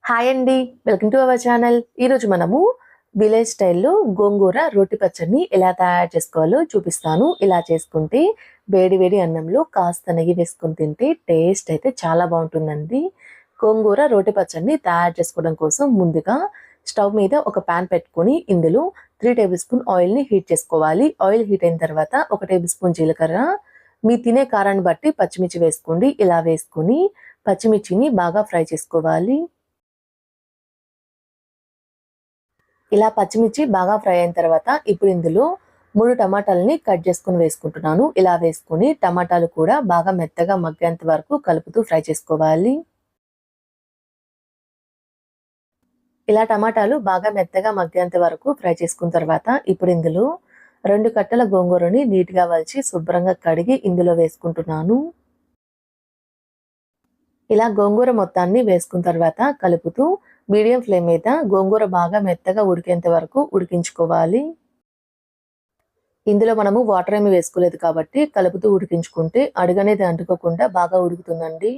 Hi అండి, welcome to our channel. ఈరోజు మనము విలేజ్ స్టైల్లో గోంగూర రోటి పచ్చడిని ఎలా తయారు చేసుకోవాలో చూపిస్తాను. ఇలా చేసుకుంటే వేడి వేడి అన్నంలో కాస్త నెయ్యి వేసుకొని తింటే టేస్ట్ అయితే చాలా బాగుంటుందండి. గోంగూర రోటి పచ్చడిని తయారు చేసుకోవడం కోసం ముందుగా స్టవ్ మీద ఒక ప్యాన్ పెట్టుకొని ఇందులో 3 టేబుల్ స్పూన్ ఆయిల్ని హీట్ చేసుకోవాలి. ఆయిల్ హీట్ అయిన తర్వాత 1 టేబుల్ స్పూన్ జీలకర్ర, మీ తినే కారాన్ని బట్టి పచ్చిమిర్చి వేసుకోండి. ఇలా వేసుకొని పచ్చిమిర్చిని బాగా ఫ్రై చేసుకోవాలి. ఇలా పచ్చిమిర్చి బాగా ఫ్రై అయిన తర్వాత ఇప్పుడు ఇందులో 3 టమాటాలని కట్ చేసుకుని వేసుకుంటున్నాను. ఇలా వేసుకుని టమాటాలు కూడా బాగా మెత్తగా మగ్గేంత వరకు కలుపుతూ ఫ్రై చేసుకోవాలి. ఇలా టమాటాలు బాగా మెత్తగా మగ్గేంత వరకు ఫ్రై చేసుకున్న తర్వాత ఇప్పుడు ఇందులో 2 కట్టల గోంగూరని నీట్గా వలిచి శుభ్రంగా కడిగి ఇందులో వేసుకుంటున్నాను. ఇలా గోంగూర మొత్తాన్ని వేసుకున్న తర్వాత కలుపుతూ మీడియం ఫ్లేమ్ మీద గోంగూర బాగా మెత్తగా ఉడికేంత వరకు ఉడికించుకోవాలి. ఇందులో మనము వాటర్ ఏమి వేసుకోలేదు కాబట్టి కలుపుతూ ఉడికించుకుంటే అడుగనేది అంటుకోకుండా బాగా ఉడుకుతుందండి.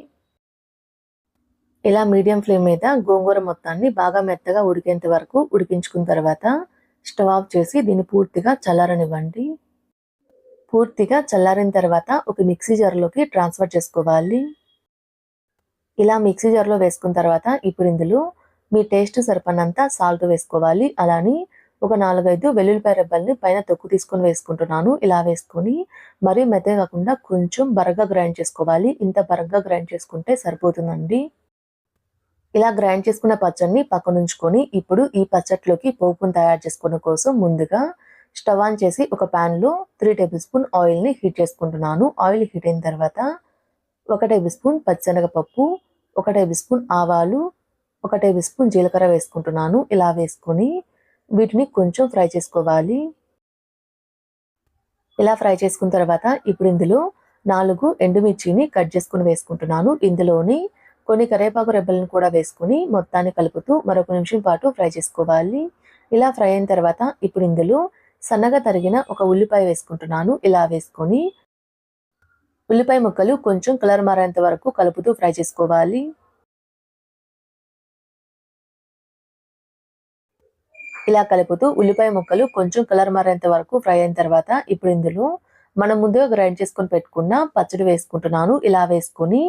ఇలా మీడియం ఫ్లేమ్ మీద గోంగూర మొత్తాన్ని బాగా మెత్తగా ఉడికేంత వరకు ఉడికించుకున్న తర్వాత స్టవ్ ఆఫ్ చేసి దీన్ని పూర్తిగా చల్లారనివ్వండి. పూర్తిగా చల్లారిన తర్వాత ఒక మిక్సీ జార్లోకి ట్రాన్స్ఫర్ చేసుకోవాలి. ఇలా మిక్సీ జార్లో వేసుకున్న తర్వాత ఇప్పుడు ఇందులో మీ టేస్ట్ సరిపడినంత సాల్ట్ వేసుకోవాలి. అలానే ఒక 4-5 వెల్లుల్లిపాయ రెబ్బల్ని పైన తొక్కు తీసుకొని వేసుకుంటున్నాను. ఇలా వేసుకొని మరీ మెత్తగా కాకుండా కొంచెం బరగ్గా గ్రైండ్ చేసుకోవాలి. ఇంత బరగ్గా గ్రైండ్ చేసుకుంటే సరిపోతుందండి. ఇలా గ్రైండ్ చేసుకున్న పచ్చడిని పక్కన ఉంచుకొని ఇప్పుడు ఈ పచ్చట్లోకి పోపును తయారు చేసుకోవడం కోసం ముందుగా స్టవ్ ఆన్ చేసి ఒక ప్యాన్లో 3 టేబుల్ స్పూన్ ఆయిల్ని హీట్ చేసుకుంటున్నాను. ఆయిల్ హీట్ అయిన తర్వాత 1 టేబుల్ స్పూన్ పచ్చిశనగపప్పు, 1 టేబుల్ స్పూన్ ఆవాలు, 1 టేబుల్ స్పూన్ జీలకర్ర వేసుకుంటున్నాను. ఇలా వేసుకొని వీటిని కొంచెం ఫ్రై చేసుకోవాలి. ఇలా ఫ్రై చేసుకున్న తర్వాత ఇప్పుడు ఇందులో 4 ఎండుమిర్చిని కట్ చేసుకుని వేసుకుంటున్నాను. ఇందులోని కొన్ని కరివేపాకు రెబ్బలను కూడా వేసుకుని మొత్తాన్ని కలుపుతూ మరొక నిమిషం పాటు ఫ్రై చేసుకోవాలి. ఇలా ఫ్రై అయిన తర్వాత ఇప్పుడు ఇందులో సన్నగా తరిగిన ఒక ఉల్లిపాయ వేసుకుంటున్నాను. ఇలా వేసుకొని ఉల్లిపాయ ముక్కలు కొంచెం కలర్ మారేంత వరకు కలుపుతూ ఫ్రై చేసుకోవాలి. ఇలా కలుపుతూ ఉల్లిపాయ ముక్కలు కొంచెం కలర్ మారేంత వరకు ఫ్రై అయిన తర్వాత ఇప్పుడు ఇందులో మనం ముందుగా గ్రైండ్ చేసుకొని పెట్టుకున్న పచ్చడి వేసుకుంటున్నాను. ఇలా వేసుకొని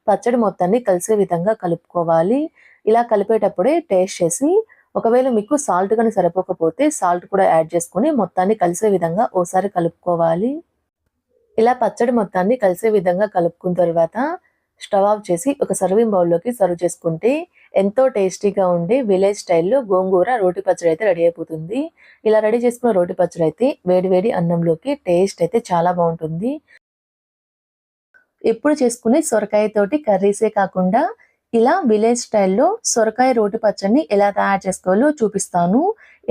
పచ్చడి మొత్తాన్ని కలిసే విధంగా కలుపుకోవాలి. ఇలా కలిపేటప్పుడే టేస్ట్ చేసి ఒకవేళ మీకు సాల్ట్ కానీ సరిపోకపోతే సాల్ట్ కూడా యాడ్ చేసుకొని మొత్తాన్ని కలిసే విధంగా ఓసారి కలుపుకోవాలి. ఇలా పచ్చడి మొత్తాన్ని కలిసే విధంగా కలుపుకున్న తర్వాత స్టవ్ ఆఫ్ చేసి ఒక సర్వింగ్ బౌల్లోకి సర్వ్ చేసుకుంటే ఎంతో టేస్టీగా ఉండే విలేజ్ స్టైల్లో గోంగూర రోటి పచ్చడి అయితే రెడీ అయిపోతుంది. ఇలా రెడీ చేసుకున్న రోటి పచ్చడి అయితే వేడి అన్నంలోకి టేస్ట్ అయితే చాలా బాగుంటుంది. ఎప్పుడు చేసుకునే సొరకాయతోటి కర్రీసే కాకుండా ఇలా విలేజ్ స్టైల్లో సొరకాయ రోటి పచ్చడిని ఎలా తయారు చేసుకోవాలో చూపిస్తాను.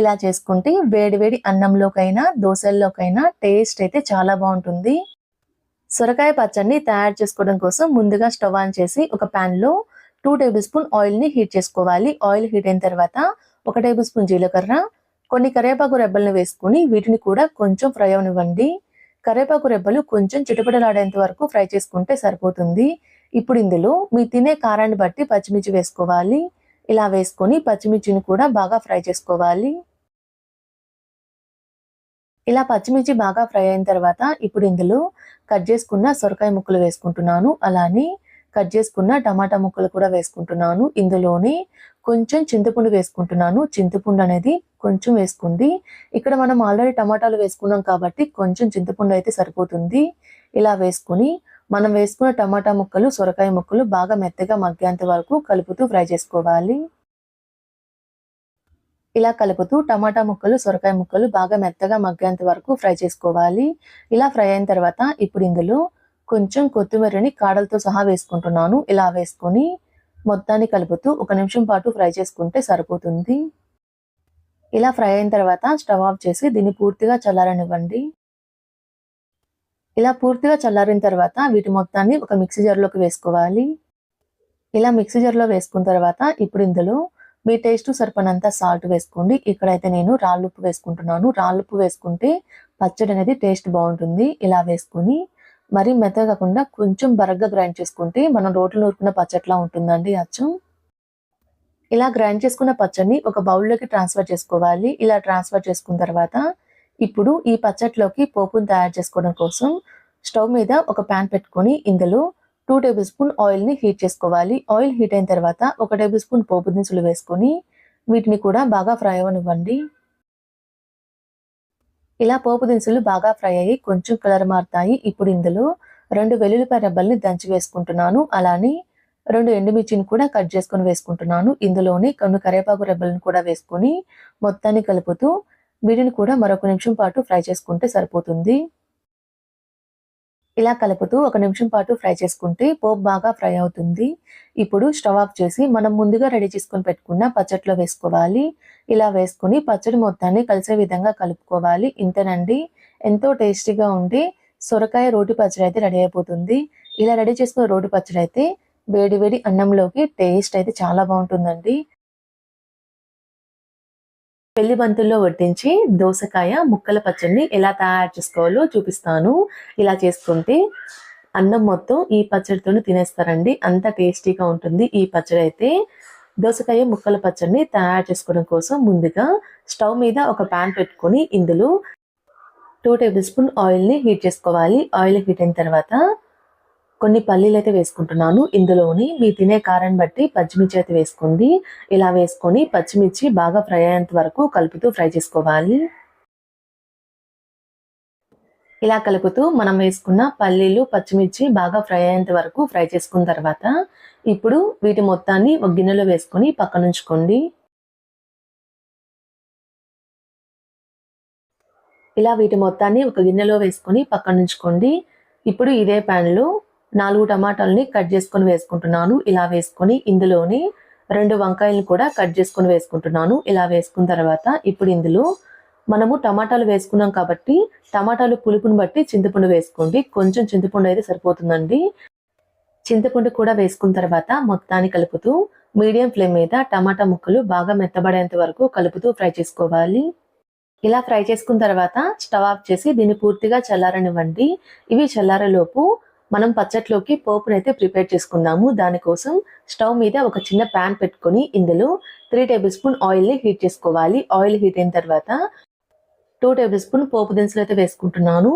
ఇలా చేసుకుంటే వేడి అన్నంలోకైనా దోశల్లోకైనా టేస్ట్ అయితే చాలా బాగుంటుంది. సొరకాయ పచ్చడిని తయారు చేసుకోవడం కోసం ముందుగా స్టవ్ ఆన్ చేసి ఒక ప్యాన్లో 2 టేబుల్ స్పూన్ ఆయిల్ని హీట్ చేసుకోవాలి. ఆయిల్ హీట్ అయిన తర్వాత 1 టేబుల్ స్పూన్ జీలకర్ర, కొన్ని కరివేపాకు రెబ్బలను వేసుకుని వీటిని కూడా కొంచెం ఫ్రై అవనివ్వండి. కరివేపాకు రెబ్బలు కొంచెం చిటపటలాడేంత వరకు ఫ్రై చేసుకుంటే సరిపోతుంది. ఇప్పుడు ఇందులో మీ తినే కారాన్ని బట్టి పచ్చిమిర్చి వేసుకోవాలి. ఇలా వేసుకొని పచ్చిమిర్చిని కూడా బాగా ఫ్రై చేసుకోవాలి. ఇలా పచ్చిమిర్చి బాగా ఫ్రై అయిన తర్వాత ఇప్పుడు ఇందులో కట్ చేసుకున్న సొరకాయ ముక్కలు వేసుకుంటున్నాను. అలానే కట్ చేసుకున్న టమాటా ముక్కలు కూడా వేసుకుంటున్నాను. ఇందులోనే కొంచెం చింతపండు వేసుకుంటున్నాను. చింతపండు అనేది కొంచెం వేసుకోండి. ఇక్కడ మనం ఆల్రెడీ టమాటాలు వేసుకున్నాం కాబట్టి కొంచెం చింతపండు అయితే సరిపోతుంది. ఇలా వేసుకుని మనం వేసుకున్న టమాటా ముక్కలు సొరకాయ ముక్కలు బాగా మెత్తగా మగ్గేంత వరకు కలుపుతూ ఫ్రై చేసుకోవాలి. ఇలా కలుపుతూ టమాటా ముక్కలు సొరకాయ ముక్కలు బాగా మెత్తగా మగ్గేంత వరకు ఫ్రై చేసుకోవాలి. ఇలా ఫ్రై అయిన తర్వాత ఇప్పుడు ఇందులో కొంచెం కొత్తిమీరని కాడలతో సహా వేసుకుంటున్నాను. ఇలా వేసుకొని మొత్తాన్ని కలుపుతూ 1 నిమిషం పాటు ఫ్రై చేసుకుంటే సరిపోతుంది. ఇలా ఫ్రై అయిన తర్వాత స్టవ్ ఆఫ్ చేసి దీన్ని పూర్తిగా చల్లారనివ్వండి. ఇలా పూర్తిగా చల్లారిన తర్వాత వీటి మొత్తాన్ని ఒక మిక్సీ జార్లోకి వేసుకోవాలి. ఇలా మిక్సీ జార్లో వేసుకున్న తర్వాత ఇప్పుడు ఇందులో మీ టేస్ట్ సరిపడినంత సాల్ట్ వేసుకోండి. ఇక్కడైతే నేను రాళ్ళుప్పు వేసుకుంటున్నాను. రాళ్ళుప్పు వేసుకుంటే పచ్చడి అనేది టేస్ట్ బాగుంటుంది. ఇలా వేసుకొని మరీ మెత్తగా కాకుండా కొంచెం బరగ్గా గ్రైండ్ చేసుకుంటే మనం రోట్లో నూరుకున్న పచ్చట్లా ఉంటుందండి అచ్చం. ఇలా గ్రైండ్ చేసుకున్న పచ్చడిని ఒక బౌల్లోకి ట్రాన్స్ఫర్ చేసుకోవాలి. ఇలా ట్రాన్స్ఫర్ చేసుకున్న తర్వాత ఇప్పుడు ఈ పచ్చడిలోకి పోపును తయారు చేసుకోవడం కోసం స్టవ్ మీద ఒక ప్యాన్ పెట్టుకొని ఇందులో 2 టేబుల్ స్పూన్ ఆయిల్ని హీట్ చేసుకోవాలి. ఆయిల్ హీట్ అయిన తర్వాత 1 టేబుల్ స్పూన్ పోపు దినుసులు వేసుకొని వీటిని కూడా బాగా ఫ్రై అవ్వనివ్వండి. ఇలా పోపు దినుసులు బాగా ఫ్రై అయ్యి కొంచెం కలర్ మారుతాయి. ఇప్పుడు ఇందులో 2 వెల్లుల్లిపాయ రెబ్బల్ని దంచి వేసుకుంటున్నాను. అలానే 2 ఎండుమిర్చిని కూడా కట్ చేసుకొని వేసుకుంటున్నాను. ఇందులోని కొన్ని కరివేపాకు రెబ్బలను కూడా వేసుకొని మొత్తాన్ని కలుపుతూ వీటిని కూడా మరొక నిమిషం పాటు ఫ్రై చేసుకుంటే సరిపోతుంది. ఇలా కలుపుతూ 1 నిమిషం పాటు ఫ్రై చేసుకుంటే పోపు బాగా ఫ్రై అవుతుంది. ఇప్పుడు స్టవ్ ఆఫ్ చేసి మనం ముందుగా రెడీ చేసుకొని పెట్టుకున్న పచ్చడిలో వేసుకోవాలి. ఇలా వేసుకొని పచ్చడి మొత్తాన్ని కలిసే విధంగా కలుపుకోవాలి. ఇంతేనండి, ఎంతో టేస్టీగా ఉండే సొరకాయ రోటి పచ్చడి అయితే రెడీ అయిపోతుంది. ఇలా రెడీ చేసుకున్న రోటి పచ్చడి అయితే వేడి వేడి అన్నంలోకి టేస్ట్ అయితే చాలా బాగుంటుందండి. పెళ్లి బంతుల్లో వడ్డించి దోసకాయ ముక్కల పచ్చడిని ఎలా తయారు చేసుకోవాలో చూపిస్తాను. ఇలా చేసుకుంటే అన్నం మొత్తం ఈ పచ్చడితోనే తినేస్తారండి. అంత టేస్టీగా ఉంటుంది ఈ పచ్చడి అయితే. దోసకాయ ముక్కల పచ్చడిని తయారు చేసుకోవడం కోసం ముందుగా స్టవ్ మీద ఒక ప్యాన్ పెట్టుకొని ఇందులో 2 టేబుల్ స్పూన్ ఆయిల్ని హీట్ చేసుకోవాలి. ఆయిల్ హీట్ అయిన తర్వాత కొన్ని పల్లీలు అయితే వేసుకుంటున్నాను. ఇందులోని మీ తినే కారాన్ని బట్టి పచ్చిమిర్చి అయితే వేసుకోండి. ఇలా వేసుకొని పచ్చిమిర్చి బాగా ఫ్రై అయ్యేంత వరకు కలుపుతూ ఫ్రై చేసుకోవాలి. ఇలా కలుపుతూ మనం వేసుకున్న పల్లీలు పచ్చిమిర్చి బాగా ఫ్రై అయ్యేంత వరకు ఫ్రై చేసుకున్న తర్వాత ఇప్పుడు వీటి మొత్తాన్ని ఒక గిన్నెలో వేసుకొని పక్కన ఉంచుకోండి. ఇలా వీటి మొత్తాన్ని ఒక గిన్నెలో వేసుకొని పక్కన ఉంచుకోండి. ఇప్పుడు ఇదే ప్యాన్లో 4 టమాటాలని కట్ చేసుకొని వేసుకుంటున్నాను. ఇలా వేసుకొని ఇందులోని 2 వంకాయలను కూడా కట్ చేసుకొని వేసుకుంటున్నాను. ఇలా వేసుకున్న తర్వాత ఇప్పుడు ఇందులో మనము టమాటాలు వేసుకున్నాం కాబట్టి టమాటాలు పులుపుని బట్టి చింతపండు వేసుకోండి. కొంచెం చింతపండు అయితే సరిపోతుందండి. చింతపండు కూడా వేసుకున్న తర్వాత మొత్తాన్ని కలుపుతూ మీడియం ఫ్లేమ్ మీద టమాటా ముక్కలు బాగా మెత్తబడేంత వరకు కలుపుతూ ఫ్రై చేసుకోవాలి. ఇలా ఫ్రై చేసుకున్న తర్వాత స్టవ్ ఆఫ్ చేసి దీన్ని పూర్తిగా చల్లారనివ్వండి. ఇవి చల్లారేలోపు మనం పచ్చట్లోకి పోపునైతే ప్రిపేర్ చేసుకుందాము. దానికోసం స్టవ్ మీద ఒక చిన్న ప్యాన్ పెట్టుకొని ఇందులో 3 టేబుల్ స్పూన్ ఆయిల్ని హీట్ చేసుకోవాలి. ఆయిల్ హీట్ అయిన తర్వాత 2 టేబుల్ స్పూన్ పోపు దినుసులు అయితే వేసుకుంటున్నాను.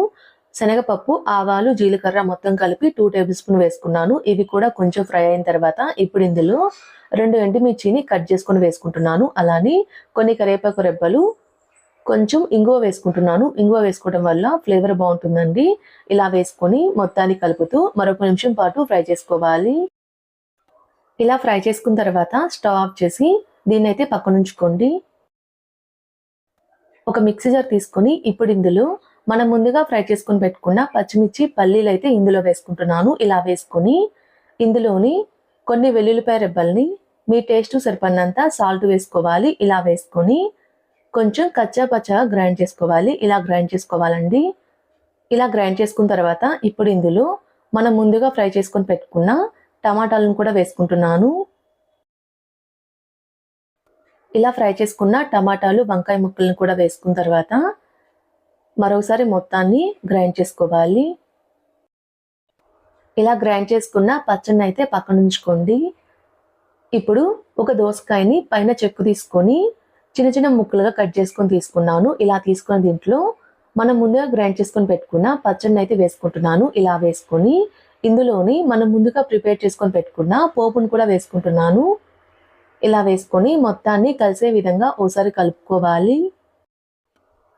శనగపప్పు, ఆవాలు, జీలకర్ర మొత్తం కలిపి 2 టేబుల్ స్పూన్ వేసుకున్నాను. ఇవి కూడా కొంచెం ఫ్రై అయిన తర్వాత ఇప్పుడు ఇందులో 2 ఎండుమిర్చిని కట్ చేసుకొని వేసుకుంటున్నాను. అలానే కొన్ని కరివేపాకు రెబ్బలు, కొంచెం ఇంగువ వేసుకుంటున్నాను. ఇంగువ వేసుకోవడం వల్ల ఫ్లేవర్ బాగుంటుందండి. ఇలా వేసుకొని మొత్తాన్ని కలుపుతూ మరొక నిమిషం పాటు ఫ్రై చేసుకోవాలి. ఇలా ఫ్రై చేసుకున్న తర్వాత స్టవ్ ఆఫ్ చేసి దీన్ని అయితే పక్కన ఉంచుకోండి. ఒక మిక్సీ జార్ తీసుకొని ఇప్పుడు ఇందులో మనం ముందుగా ఫ్రై చేసుకొని పెట్టుకున్న పచ్చిమిర్చి, పల్లీలు అయితే ఇందులో వేసుకుంటున్నాను. ఇలా వేసుకొని ఇందులోని కొన్ని వెల్లుల్లిపాయ రెబ్బల్ని మీ టేస్ట్ సరిపడినంత సాల్ట్ వేసుకోవాలి. ఇలా వేసుకొని కొంచెం కచ్చా పచ్చగా గ్రైండ్ చేసుకోవాలి. ఇలా గ్రైండ్ చేసుకోవాలండి. ఇలా గ్రైండ్ చేసుకున్న తర్వాత ఇప్పుడు ఇందులో మనం ముందుగా ఫ్రై చేసుకొని పెట్టుకున్న టమాటాలను కూడా వేసుకుంటున్నాను. ఇలా ఫ్రై చేసుకున్న టమాటాలు, వంకాయ ముక్కలను కూడా వేసుకున్న తర్వాత మరోసారి మొత్తాన్ని గ్రైండ్ చేసుకోవాలి. ఇలా గ్రైండ్ చేసుకున్న పచ్చడిని అయితే పక్కన ఉంచుకోండి. ఇప్పుడు ఒక దోసకాయని పైన చెక్కు తీసుకొని చిన్న చిన్న ముక్కలుగా కట్ చేసుకొని తీసుకున్నాను. ఇలా తీసుకున్న దీంట్లో మనం ముందుగా గ్రైండ్ చేసుకొని పెట్టుకున్న పచ్చడిని అయితే వేసుకుంటున్నాను. ఇలా వేసుకొని ఇందులోని మనం ముందుగా ప్రిపేర్ చేసుకొని పెట్టుకున్న పోపును కూడా వేసుకుంటున్నాను. ఇలా వేసుకొని మొత్తాన్ని కలిసే విధంగా ఓసారి కలుపుకోవాలి.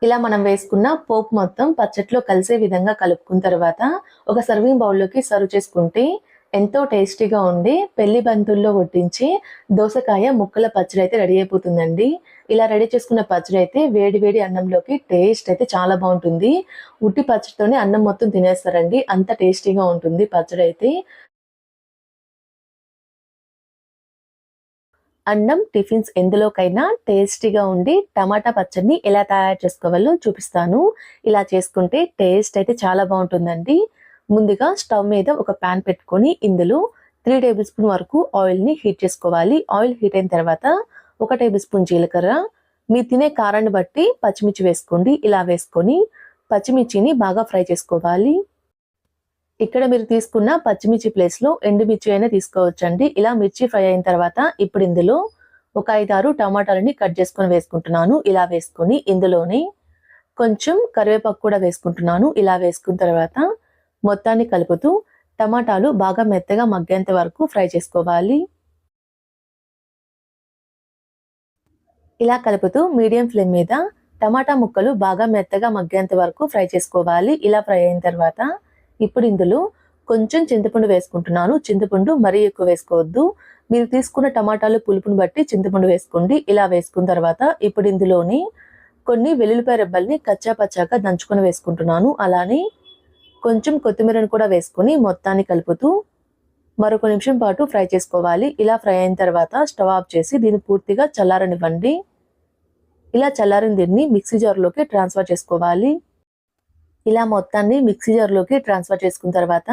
ఇలా మనం వేసుకున్న పోపు మొత్తం పచ్చట్లో కలిసే విధంగా కలుపుకున్న తర్వాత ఒక సర్వింగ్ బౌల్లోకి సర్వ్ చేసుకుంటే ఎంతో టేస్టీగా ఉండి పెళ్లి బంతుల్లో వడ్డించి దోసకాయ ముక్కల పచ్చడి అయితే రెడీ అయిపోతుందండి. ఇలా రెడీ చేసుకున్న పచ్చడి అయితే వేడి వేడి అన్నంలోకి టేస్ట్ అయితే చాలా బాగుంటుంది. ఉట్టి పచ్చడితోనే అన్నం మొత్తం తినేస్తారండి. అంత టేస్టీగా ఉంటుంది పచ్చడి అయితే. అన్నం, టిఫిన్స్ ఎందులోకైనా టేస్టీగా ఉండి టమాటా పచ్చడిని ఎలా తయారు చేసుకోవాలో చూపిస్తాను. ఇలా చేసుకుంటే టేస్ట్ అయితే చాలా బాగుంటుందండి. ముందుగా స్టవ్ మీద ఒక ప్యాన్ పెట్టుకొని ఇందులో 3 టేబుల్ స్పూన్ వరకు ఆయిల్ని హీట్ చేసుకోవాలి. ఆయిల్ హీట్ అయిన తర్వాత 1 టేబుల్ స్పూన్ జీలకర్ర, మీ తినే కారాన్ని బట్టి పచ్చిమిర్చి వేసుకోండి. ఇలా వేసుకొని పచ్చిమిర్చిని బాగా ఫ్రై చేసుకోవాలి. ఇక్కడ మీరు తీసుకున్న పచ్చిమిర్చి ప్లేస్లో ఎండుమిర్చి అయినా తీసుకోవచ్చండి. ఇలా మిర్చి ఫ్రై అయిన తర్వాత ఇప్పుడు ఇందులో ఒక 5-6 టమాటాలని కట్ చేసుకొని వేసుకుంటున్నాను. ఇలా వేసుకొని ఇందులోనే కొంచెం కరివేపాకు కూడా వేసుకుంటున్నాను. ఇలా వేసుకున్న తర్వాత మొత్తాన్ని కలుపుతూ టమాటాలు బాగా మెత్తగా మగ్గేంత వరకు ఫ్రై చేసుకోవాలి. ఇలా కలుపుతూ మీడియం ఫ్లేమ్ మీద టమాటా ముక్కలు బాగా మెత్తగా మగ్గేంత వరకు ఫ్రై చేసుకోవాలి. ఇలా ఫ్రై అయిన తర్వాత ఇప్పుడు ఇందులో కొంచెం చింతపండు వేసుకుంటున్నాను. చింతపండు మరీ ఎక్కువ వేసుకోవద్దు. మీరు తీసుకున్న టమాటాలు పులుపుని బట్టి చింతపండు వేసుకోండి. ఇలా వేసుకున్న తర్వాత ఇప్పుడు ఇందులోని కొన్ని వెల్లుల్లిపాయ రెబ్బల్ని కచ్చా పచ్చాగా దంచుకొని వేసుకుంటున్నాను. అలానే కొంచెం కొత్తిమీరను కూడా వేసుకొని మొత్తాన్ని కలుపుతూ మరొక నిమిషం పాటు ఫ్రై చేసుకోవాలి. ఇలా ఫ్రై అయిన తర్వాత స్టవ్ ఆఫ్ చేసి దీన్ని పూర్తిగా చల్లారనివ్వండి. ఇలా చల్లారిన దీన్ని మిక్సీ జార్లోకి ట్రాన్స్ఫర్ చేసుకోవాలి. ఇలా మొత్తాన్ని మిక్సీ జార్లోకి ట్రాన్స్ఫర్ చేసుకున్న తర్వాత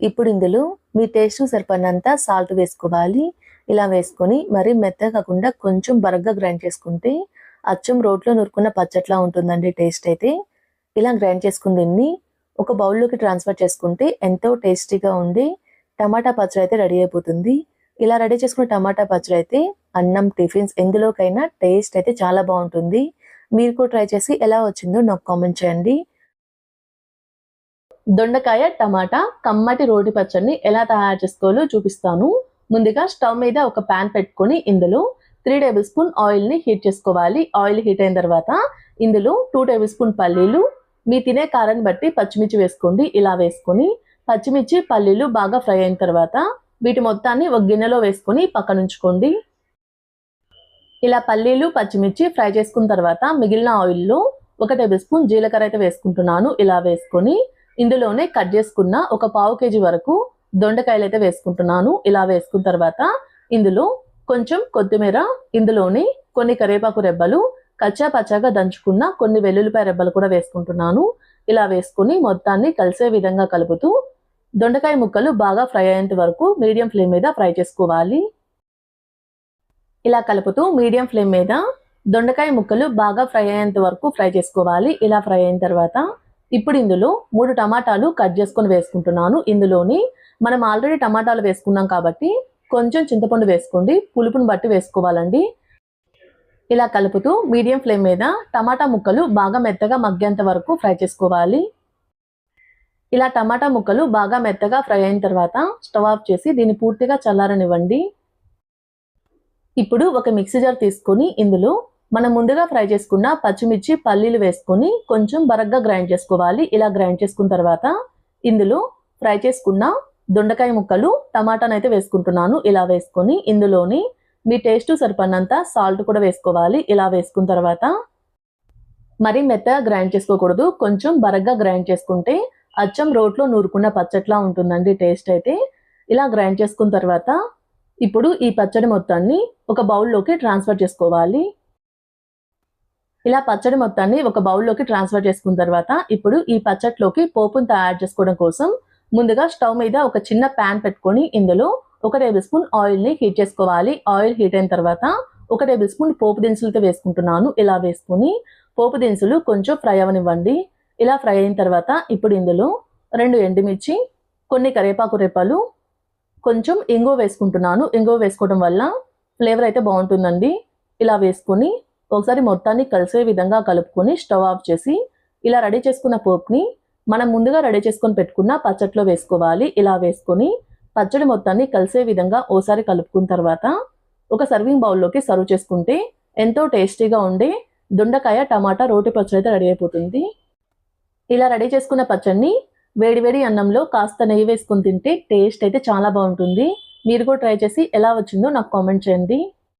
ఇప్పుడు ఇందులో మీ టేస్ట్ సరిపడినంత సాల్ట్ వేసుకోవాలి. ఇలా వేసుకొని మరీ మెత్తగా కాకుండా కొంచెం బరగ్గా గ్రైండ్ చేసుకుంటే అచ్చం రోట్లో నూరుకున్న పచ్చట్లా ఉంటుందండి టేస్ట్ అయితే. ఇలా గ్రైండ్ చేసుకున్న దీన్ని ఒక బౌల్లోకి ట్రాన్స్ఫర్ చేసుకుంటే ఎంతో టేస్టీగా ఉండి టమాటా పచ్చడి అయితే రెడీ అయిపోతుంది. ఇలా రెడీ చేసుకున్న టమాటా పచ్చడి అయితే అన్నం, టిఫిన్స్ ఎందులోకైనా టేస్ట్ అయితే చాలా బాగుంటుంది. మీరు కూడా ట్రై చేసి ఎలా వచ్చిందో నాకు కామెంట్ చేయండి. దొండకాయ టమాటా కమ్మటి రోటి పచ్చడిని ఎలా తయారు చేసుకోవాలో చూపిస్తాను. ముందుగా స్టవ్ మీద ఒక ప్యాన్ పెట్టుకొని ఇందులో 3 టేబుల్ స్పూన్ ఆయిల్ని హీట్ చేసుకోవాలి. ఆయిల్ హీట్ అయిన తర్వాత ఇందులో 2 టేబుల్ స్పూన్ పల్లీలు, మీ తినే కారాన్ని బట్టి పచ్చిమిర్చి వేసుకోండి. ఇలా వేసుకొని పచ్చిమిర్చి, పల్లీలు బాగా ఫ్రై అయిన తర్వాత వీటి మొత్తాన్ని ఒక గిన్నెలో వేసుకొని పక్కన ఉంచుకోండి. ఇలా పల్లీలు, పచ్చిమిర్చి ఫ్రై చేసుకున్న తర్వాత మిగిలిన ఆయిల్లో 1 టేబుల్ స్పూన్ జీలకర్ర అయితే వేసుకుంటున్నాను. ఇలా వేసుకొని ఇందులోనే కట్ చేసుకున్న ఒక 1/2 కేజీ వరకు దొండకాయలు అయితే వేసుకుంటున్నాను. ఇలా వేసుకున్న తర్వాత ఇందులో కొంచెం కొత్తిమీర, ఇందులోనే కొన్ని కరివేపాకు రెబ్బలు, కచ్చా పచ్చాగా దంచుకున్న కొన్ని వెల్లుల్లిపాయ రెబ్బలు కూడా వేసుకుంటున్నాను. ఇలా వేసుకుని మొత్తాన్ని కలిసే విధంగా కలుపుతూ దొండకాయ ముక్కలు బాగా ఫ్రై అయ్యేంత వరకు మీడియం ఫ్లేమ్ మీద ఫ్రై చేసుకోవాలి. ఇలా కలుపుతూ మీడియం ఫ్లేమ్ మీద దొండకాయ ముక్కలు బాగా ఫ్రై అయ్యేంత వరకు ఫ్రై చేసుకోవాలి. ఇలా ఫ్రై అయిన తర్వాత ఇప్పుడు ఇందులో 3 టమాటాలు కట్ చేసుకొని వేసుకుంటున్నాను. ఇందులోని మనం ఆల్రెడీ టమాటాలు వేసుకున్నాం కాబట్టి కొంచెం చింతపండు వేసుకోండి. పులుపుని బట్టి వేసుకోవాలండి. ఇలా కలుపుతూ మీడియం ఫ్లేమ్ మీద టమాటా ముక్కలు బాగా మెత్తగా మగ్గేంత వరకు ఫ్రై చేసుకోవాలి. ఇలా టమాటా ముక్కలు బాగా మెత్తగా ఫ్రై అయిన తర్వాత స్టవ్ ఆఫ్ చేసి దీన్ని పూర్తిగా చల్లారనివ్వండి. ఇప్పుడు ఒక మిక్సీ జార్ తీసుకొని ఇందులో మనం ముందుగా ఫ్రై చేసుకున్న పచ్చిమిర్చి, పల్లీలు వేసుకొని కొంచెం బరగ్గా గ్రైండ్ చేసుకోవాలి. ఇలా గ్రైండ్ చేసుకున్న తర్వాత ఇందులో ఫ్రై చేసుకున్న దొండకాయ ముక్కలు, టమాటాను అయితే వేసుకుంటున్నాను. ఇలా వేసుకొని ఇందులోని మీ టేస్ట్ సరిపడినంత సాల్ట్ కూడా వేసుకోవాలి. ఇలా వేసుకున్న తర్వాత మరీ మెత్తగా గ్రైండ్ చేసుకోకూడదు. కొంచెం బరగ్గా గ్రైండ్ చేసుకుంటే అచ్చం రోట్లో నూరుకున్న పచ్చట్లా ఉంటుందండి టేస్ట్ అయితే. ఇలా గ్రైండ్ చేసుకున్న తర్వాత ఇప్పుడు ఈ పచ్చడి మొత్తాన్ని ఒక బౌల్లోకి ట్రాన్స్ఫర్ చేసుకోవాలి. ఇలా పచ్చడి మొత్తాన్ని ఒక బౌల్లోకి ట్రాన్స్ఫర్ చేసుకున్న తర్వాత ఇప్పుడు ఈ పచ్చట్లోకి పోపును తయారు చేసుకోవడం కోసం ముందుగా స్టవ్ మీద ఒక చిన్న ప్యాన్ పెట్టుకొని ఇందులో 1 టేబుల్ స్పూన్ ఆయిల్ని హీట్ చేసుకోవాలి. ఆయిల్ హీట్ అయిన తర్వాత 1 టేబుల్ స్పూన్ పోపు దినుసులతో వేసుకుంటున్నాను. ఇలా వేసుకుని పోపు దినుసులు కొంచెం ఫ్రై అవనివ్వండి. ఇలా ఫ్రై అయిన తర్వాత ఇప్పుడు ఇందులో 2 ఎండుమిర్చి, కొన్ని కరివేపాకు రెప్పలు, కొంచెం ఇంగువ వేసుకుంటున్నాను. ఇంగువ వేసుకోవడం వల్ల ఫ్లేవర్ అయితే బాగుంటుందండి. ఇలా వేసుకొని ఒకసారి మొత్తాన్ని కలిసే విధంగా కలుపుకొని స్టవ్ ఆఫ్ చేసి ఇలా రెడీ చేసుకున్న పోపుని మనం ముందుగా రెడీ చేసుకొని పెట్టుకున్న పచ్చట్లో వేసుకోవాలి. ఇలా వేసుకొని పచ్చడి మొత్తాన్ని కలిసే విధంగా ఓసారి కలుపుకున్న తర్వాత ఒక సర్వింగ్ బౌల్లోకి సర్వ్ చేసుకుంటే ఎంతో టేస్టీగా ఉండే దొండకాయ టమాటా రోటి పచ్చడి అయితే రెడీ అయిపోతుంది. ఇలా రెడీ చేసుకున్న పచ్చడిని వేడివేడి అన్నంలో కాస్త నెయ్యి వేసుకొని తింటే టేస్ట్ అయితే చాలా బాగుంటుంది. మీరు కూడా ట్రై చేసి ఎలా వచ్చిందో నాకు కామెంట్ చేయండి.